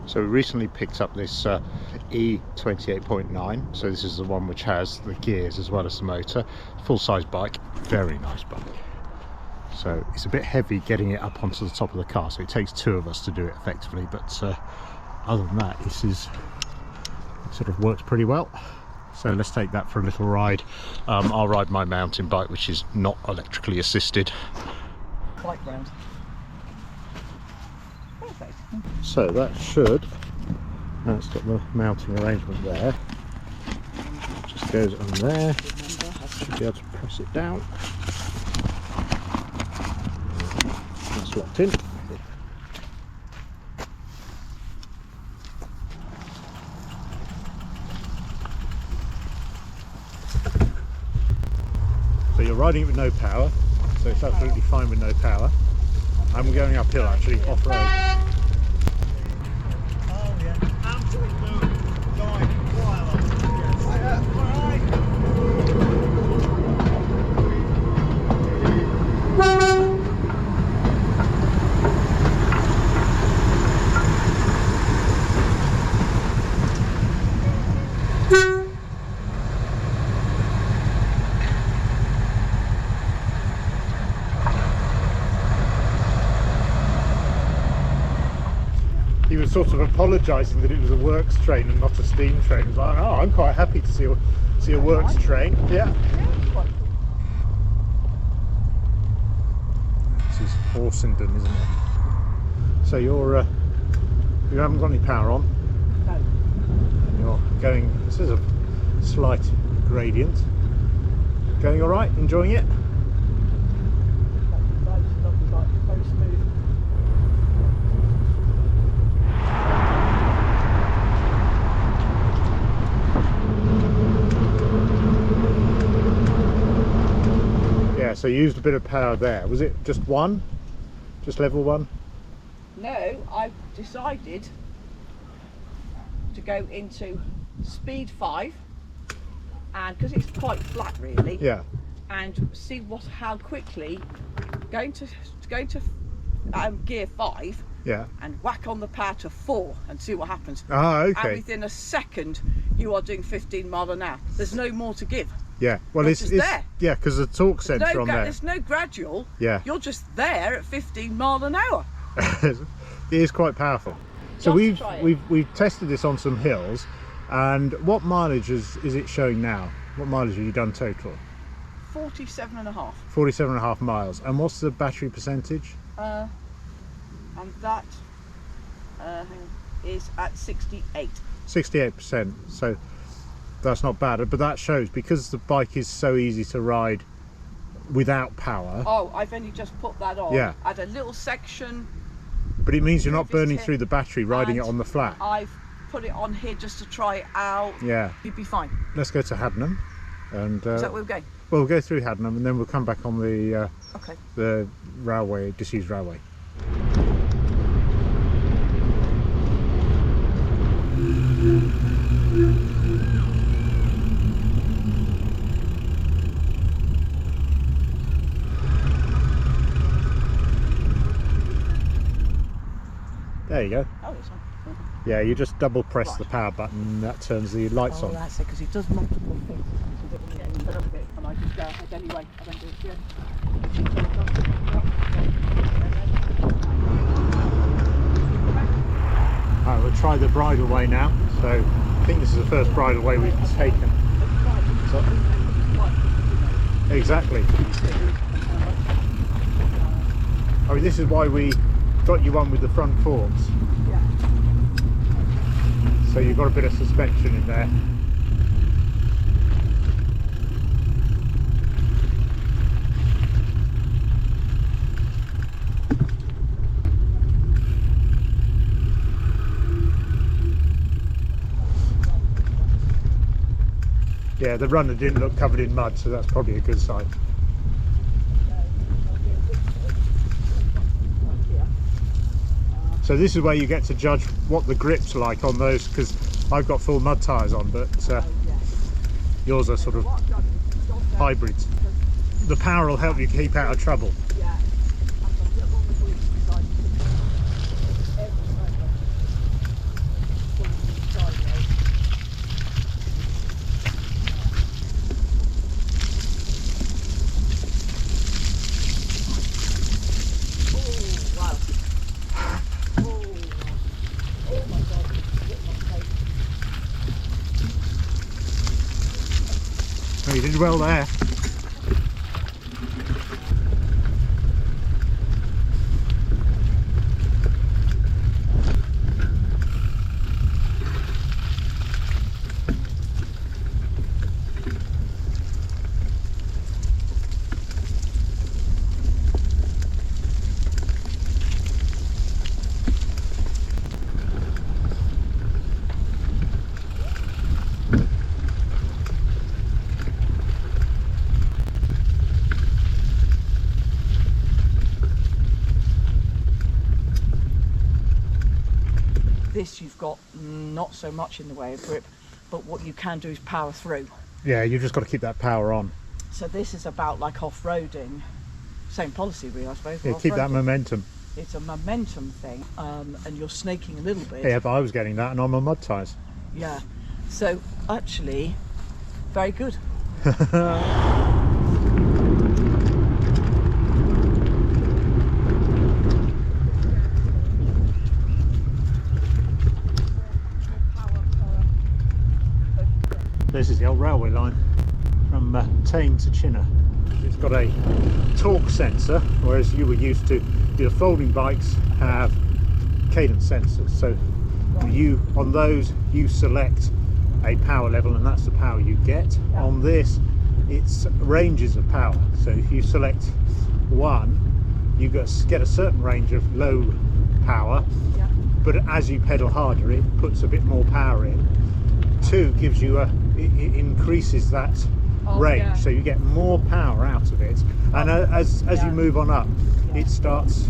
So we recently picked up this e28.9, so this is the one which has the gears as well as the motor. Full-size bike, very nice bike. So it's a bit heavy getting it up onto the top of the car, so it takes two of us to do it effectively, but other than that, it sort of works pretty well. So let's take that for a little ride. I'll ride my mountain bike, which is not electrically assisted. Bike round. Perfect. So that should, that's got the mounting arrangement there. Just goes on there. Should be able to press it down. That's locked in. So you're riding it with no power, so it's absolutely fine with no power. And we're going uphill actually, off-road. Oh yeah, absolute move. Going wild. He was sort of apologising that it was a works train and not a steam train. He was like, oh, I'm quite happy to see a works train. Yeah. This is Horsenden, isn't it? So you haven't got any power on. No. And you're going, this is a slight gradient. Going all right? Enjoying it? Very smooth. Yeah, so you used a bit of power there. Was it just one? Just level one? No, I've decided to go into speed 5, and because it's quite flat really. Yeah. And see how quickly going to gear 5. Yeah. And whack on the power to 4 and see what happens. Ah, okay. And within a second you are doing 15 miles an hour. There's no more to give. Yeah, well, You're it's just there. Yeah, because the torque sensor on there. There's no gradual. Yeah. You're just there at 15 miles an hour. It is quite powerful. So Just try it. we've tested this on some hills, and what mileage is it showing now? What mileage have you done total? 47.5. 47.5 miles. And what's the battery percentage? And that is at 68. 68%. So that's not bad, but that shows because the bike is so easy to ride without power. Oh, I've only just put that on. Yeah. At a little section. But it means you're not If it's burning hit through the battery riding it and on the flat. I've put it on here just to try it out. Yeah. You'd be fine. Let's go to Haddenham, and Is that where we're going? well, we'll go through Haddenham and then we'll come back on the Okay. the railway, disused railway. There you go. Oh, it's on. Yeah, you just double press Right. the power button and that turns the lights Oh, on. that's it, because it does multiple things. And I just go ahead anyway. I don't do it again. Alright, we'll try the bridleway now. So I think this is the first bridleway we've taken. So, exactly. I mean, this is why we got you one with the front forks. Yeah. So you've got a bit of suspension in there. Yeah, the runner didn't look covered in mud, so that's probably a good sign. So this is where you get to judge what the grip's like on those, because I've got full mud tyres on, but yours are sort of hybrids. The power will help you keep out of trouble. Yeah. You did well there. This you've got not so much in the way of grip, but what you can do is power through. Yeah, you've just got to keep that power on. So this is about like off-roading. Same policy really, I suppose. Yeah, keep that momentum. It's a momentum thing, and you're snaking a little bit. Yeah, but I was getting that and on my mud tyres. Yeah, so actually, very good. This is the old railway line from Tame to Chinner. It's got a torque sensor, whereas you were used to, your folding bikes have cadence sensors. So you, on those, you select a power level and that's the power you get. Yeah. On this, it's ranges of power. So if you select 1, you get a certain range of low power, Yeah. but as you pedal harder, it puts a bit more power in. 2 gives you it increases that range, yeah. so you get more power out of it. And as you move on up, it starts,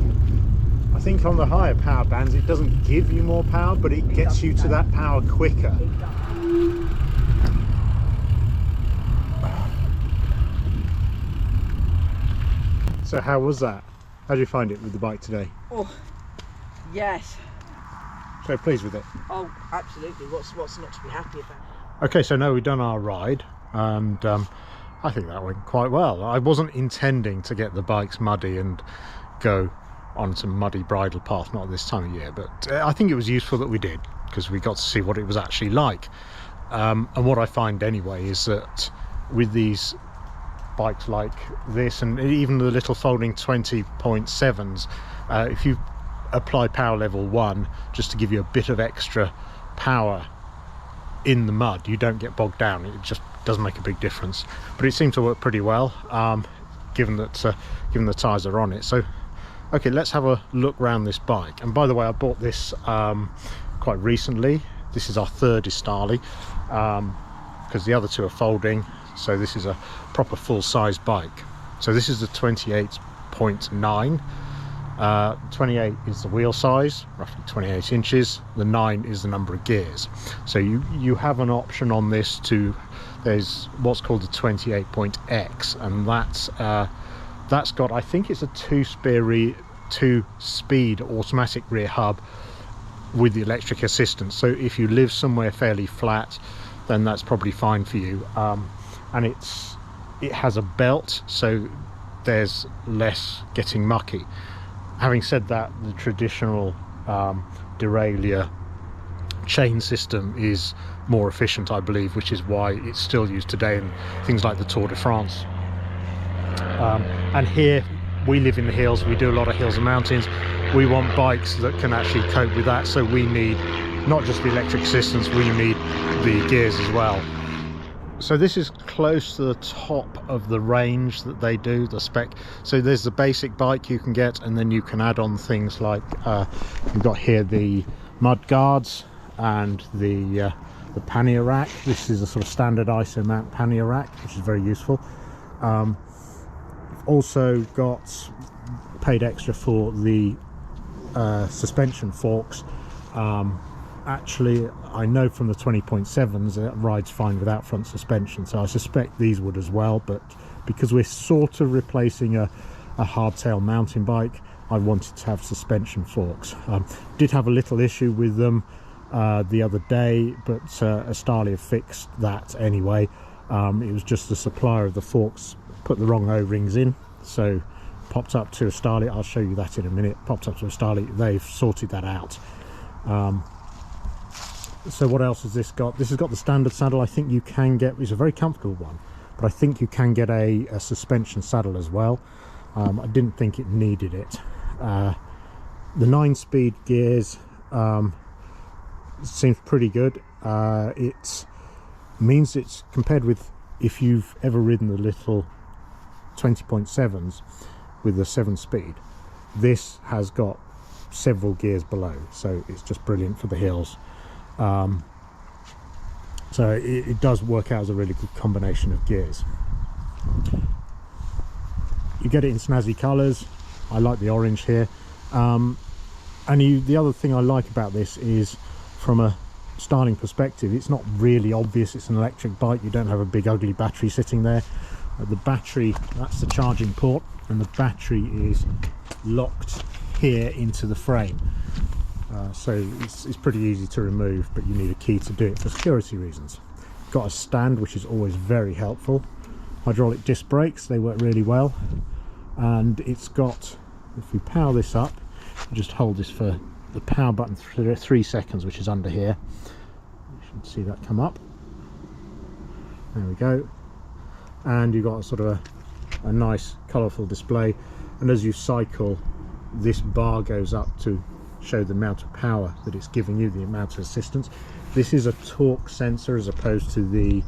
I think on the higher power bands it doesn't give you more power, but it gets you to that power quicker. So how was that? How did you find it with the bike today? Oh, yes. So pleased with it? Oh, absolutely. What's not to be happy about? Okay, so now we've done our ride, and I think that went quite well. I wasn't intending to get the bikes muddy and go on some muddy bridle path, not this time of year, but I think it was useful that we did, because we got to see what it was actually like. And what I find anyway is that with these bikes like this, and even the little folding 20.7s, if you apply power level 1 just to give you a bit of extra power in the mud, you don't get bogged down. It just does make a big difference, but it seemed to work pretty well, given the tyres are on it. So okay, let's have a look around this bike. And by the way, I bought this quite recently. This is our 3rd Estarli, because the other 2 are folding, so this is a proper full-size bike. So this is the 28.9. 28 is the wheel size, roughly 28 inches. The 9 is the number of gears. So you have an option on this there's what's called the 28.X, and that's got, I think it's a 2-speed automatic rear hub with the electric assistance. So if you live somewhere fairly flat, then that's probably fine for you. And it has a belt, so there's less getting mucky. Having said that, the traditional derailleur chain system is more efficient, I believe, which is why it's still used today in things like the Tour de France. And here, we live in the hills, we do a lot of hills and mountains. We want bikes that can actually cope with that, so we need not just the electric assistance, we need the gears as well. So this is close to the top of the range that they do, the spec. So there's the basic bike you can get, and then you can add on things like you've got here the mud guards and the pannier rack. This is a sort of standard ISO mount pannier rack, which is very useful. Also got paid extra for the suspension forks. Actually, I know from the 20.7s it rides fine without front suspension, so I suspect these would as well, but because we're sort of replacing a hardtail mountain bike, I wanted to have suspension forks. Did have a little issue with them the other day, but Estarli have fixed that anyway. It was just the supplier of the forks put the wrong O-rings in, so popped up to Estarli. I'll show you that in a minute. Popped up to Estarli, they've sorted that out. So what else has this got? This has got the standard saddle. I think you can get, it's a very comfortable one, but I think you can get a suspension saddle as well. I didn't think it needed it. The 9-speed gears seems pretty good. It means it's compared with, if you've ever ridden the little 20.7s with the 7-speed, this has got several gears below, so it's just brilliant for the hills. So it does work out as a really good combination of gears. You get it in snazzy colours. I like the orange here. And the other thing I like about this is, from a styling perspective, it's not really obvious it's an electric bike. You don't have a big ugly battery sitting there. The battery, that's the charging port, and the battery is locked here into the frame. So it's pretty easy to remove, but you need a key to do it for security reasons. Got a stand, which is always very helpful. Hydraulic disc brakes, they work really well. And it's got, if we power this up, just hold this for the power button for 3 seconds, which is under here. You should see that come up. There we go. And you've got sort of a nice colourful display, and as you cycle, this bar goes up to show the amount of power that it's giving you, the amount of assistance. This is a torque sensor as opposed to the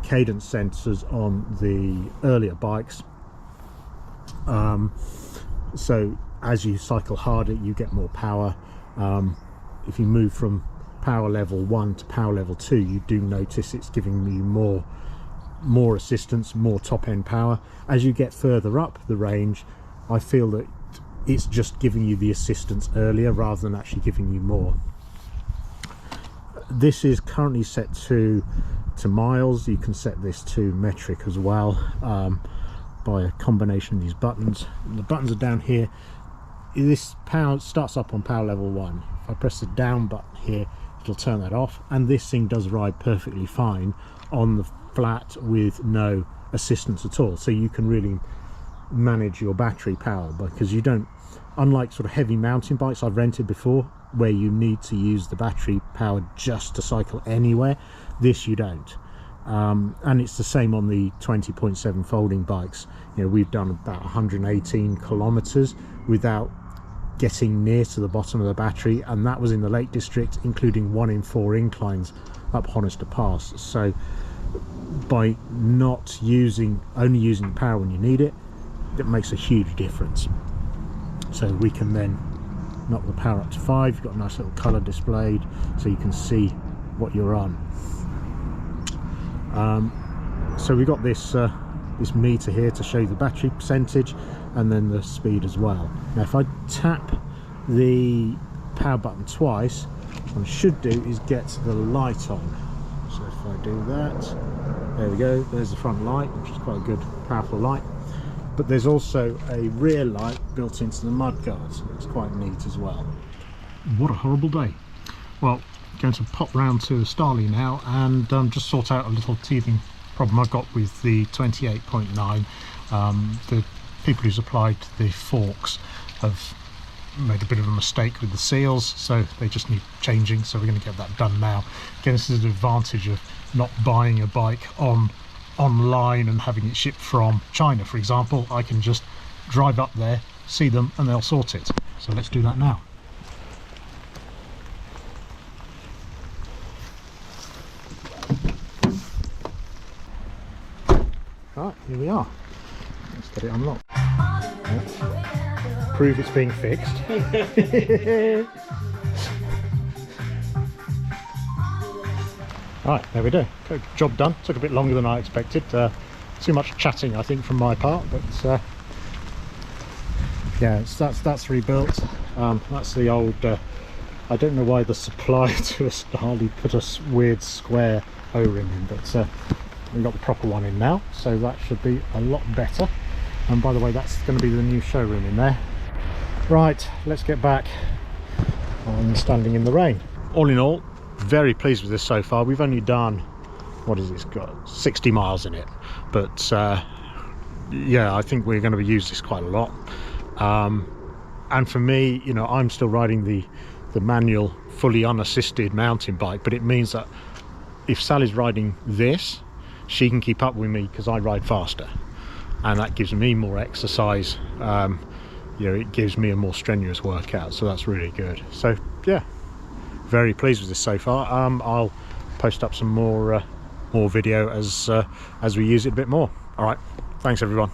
cadence sensors on the earlier bikes. So as you cycle harder, you get more power. If you move from power level 1 to power level 2, you do notice it's giving you more assistance, more top-end power. As you get further up the range, I feel that it's just giving you the assistance earlier rather than actually giving you more. This is currently set to miles. You can set this to metric as well, by a combination of these buttons. The buttons are down here. This power starts up on power level 1. If I press the down button here, it'll turn that off, and this thing does ride perfectly fine on the flat with no assistance at all. So you can really manage your battery power, because you don't, unlike sort of heavy mountain bikes I've rented before where you need to use the battery power just to cycle anywhere, this you don't. And it's the same on the 20.7 folding bikes. You know, we've done about 118 kilometers without getting near to the bottom of the battery, and that was in the Lake District, including 1 in 4 inclines up Honister Pass. So by not only using the power when you need it, it makes a huge difference. So we can then knock the power up to 5. You've got a nice little colour displayed so you can see what you're on. So we've got this this meter here to show you the battery percentage and then the speed as well. Now if I tap the power button twice, what I should do is get the light on. So if I do that, there we go, there's the front light, which is quite a good powerful light. But there's also a rear light built into the mudguard, so it's quite neat as well. What a horrible day. Well, going to pop round to Estarli now and just sort out a little teething problem I've got with the 28.9. The people who supplied the forks have made a bit of a mistake with the seals, so they just need changing, so we're going to get that done now. Again, this is the advantage of not buying a bike online and having it shipped from China, for example. I can just drive up there, see them, and they'll sort it. So let's do that now. Right, here we are. Let's get it unlocked. Yeah. Prove it's being fixed. Right, there we go. Job done. Took a bit longer than I expected. Too much chatting, I think, from my part, but yeah, that's rebuilt. That's the old. I don't know why the supplier to Estarli put a weird square O-ring in, but we've got the proper one in now, so that should be a lot better. And by the way, that's going to be the new showroom in there. Right, let's get back on standing in the rain. All in all, very pleased with this so far. We've only done, what has this got, 60 miles in it, but yeah, I think we're going to use this quite a lot. And for me, you know, I'm still riding the manual fully unassisted mountain bike, but it means that if Sally's riding this, she can keep up with me because I ride faster, and that gives me more exercise. You know, it gives me a more strenuous workout, so that's really good. So yeah, very pleased with this so far. I'll post up some more video as we use it a bit more. All right, thanks everyone.